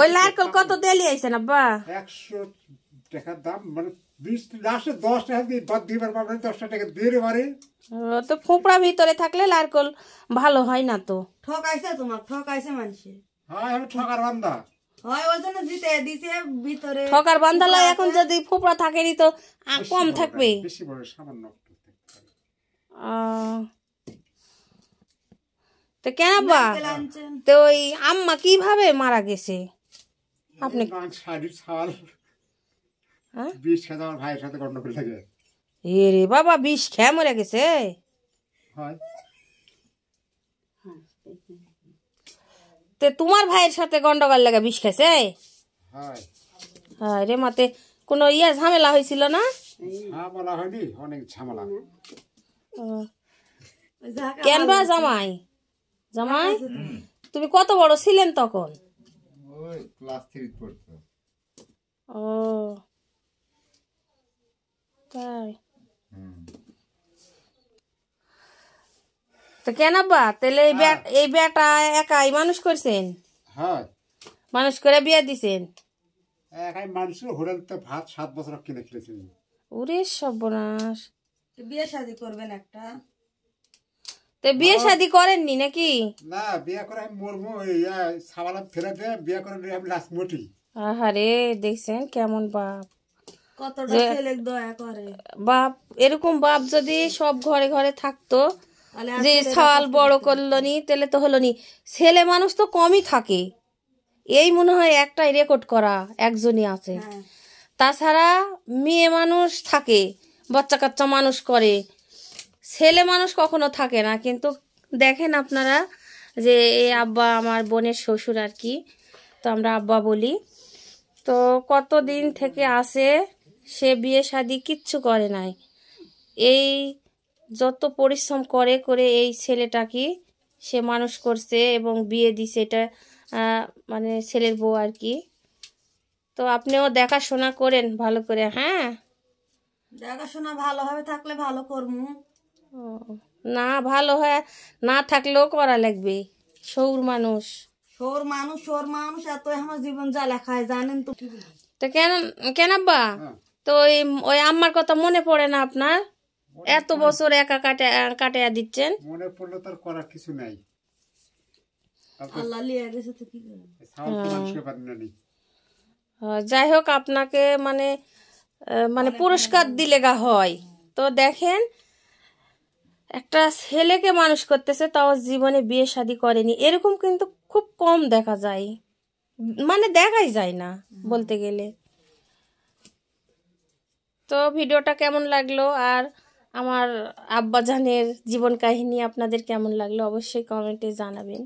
ওই নারকেল কত দিলি আইছেন আব্বা? 100 টাকার দাম, মানে 20 লাস্টে 10 টাকা দিয়ে বাদ দিবার পারবে, 10 টাকা দিয়ে পারে। তো ফোঁপড়া ভিতরে থাকলে নারকেল ভালো হয় না তো। ঠকাইছে তোমার, ঠকাইছে মানুষে। হ্যাঁ আমি ঠকার বান্দা। হয় ওই জন্য জিতে দিছে ভিতরে। ঠকার বান্দালা এখন যদি ফোঁপড়া থাকেনি তো কম থাকবে। বেশি বড় সামান্য। তো কেন আব্বা, তো ওই আম্মা কিভাবে মারা গেছে? আপনি শাড়ির ছাল বিষ খেয়ে আমার ভাইয়ের সাথে গন্ডগোল লাগে। এ রে বাবা, বিষ খেয়ে মরে গেছে? হয়। তো তোমার ভাইয়ের সাথে গন্ডগোল লাগে বিষ খেয়েছে? হয়। হ্যাঁ রে মাতে কোনো ঝামেলা হয়েছিল না? ঝামেলা হয়নি, অনেক ঝামেলা। কেন বা জামাই? জামাই তুমি কত বড় ছিলেন তখন? ওই ক্লাস 3 পড়তো। ও তাই। তো কেন আব্বা তাহলে এই বেটা একাই মানুষ করছেন? হ্যাঁ মানুষ করে বিয়ে দিছেন? একাই মানুষ, হোটেল তো ভাত 7 বছর কিনে খেয়েছিল। ওরে সর্বনাশ। বিয়ে শাদী করবেন একটা? তো বিয়ে শাদী করেননি নাকি? না বিয়ে করে আমি মরবো, সাবালা ফেলে দিয়ে বিয়ে করে আমি লাস্ট মটি। আহারে দেখছেন কেমন বাপ, কতটা ছেলে দয়া করে। বাপ এরকম বাপ যদি সব ঘরে ঘরে থাকতো, যে ছাল বড় করলো নি তাহলে তো হলো নি। ছেলে মানুষ তো কমই থাকে, এই মনে হয় একটাই রেকর্ড করা একজনই আছে। তাছাড়া মেয়ে মানুষ থাকে, বাচ্চা কাচ্চা মানুষ করে, ছেলে মানুষ কখনো থাকে না। কিন্তু দেখেন আপনারা যে এই আব্বা আমার বোনের শ্বশুর আর কি, তো আমরা আব্বা বলি, তো কতদিন থেকে আসে, সে বিয়ে শাদি কিচ্ছু করে নাই। এই যত পরিশ্রম করে করে এই ছেলেটাকে সে মানুষ করছে এবং বিয়ে দিছে, এটা মানে ছেলের বউ আর কি। তো আপনিও দেখাশোনা করেন ভালো করে। হ্যাঁ দেখাশোনা ভালোভাবে থাকলে ভালো করবো, না ভালো হয় না থাকলেও করা লাগবে। সৌর মানুষ, সৌর মানুষ এত আমার জীবন জ্বালা খায় জানেন তো। তো কেন কেন আব্বা, তো ওই আম্মার কথা মনে পড়ে না আপনার? এত বছর একা কাটিয়ে দিচ্ছেন। মনে পড়লে তার করার কিছু নাই, আল্লাহ লিয়ে গেছে তো কি করবে। যাই হোক, আপনাকে মানে মানে পুরস্কার দিলে গা হয়। তো দেখেন একটা ছেলেকে মানুষ করতেছে, তাও জীবনে বিয়ে শাদী করেনি, এরকম কিন্তু খুব কম দেখা যায়, মানে দেখাই যায় না বলতে গেলে। তো ভিডিওটা কেমন লাগলো আর আমার আব্বাজানের জীবন কাহিনী আপনাদের কেমন লাগলো অবশ্যই কমেন্টে জানাবেন।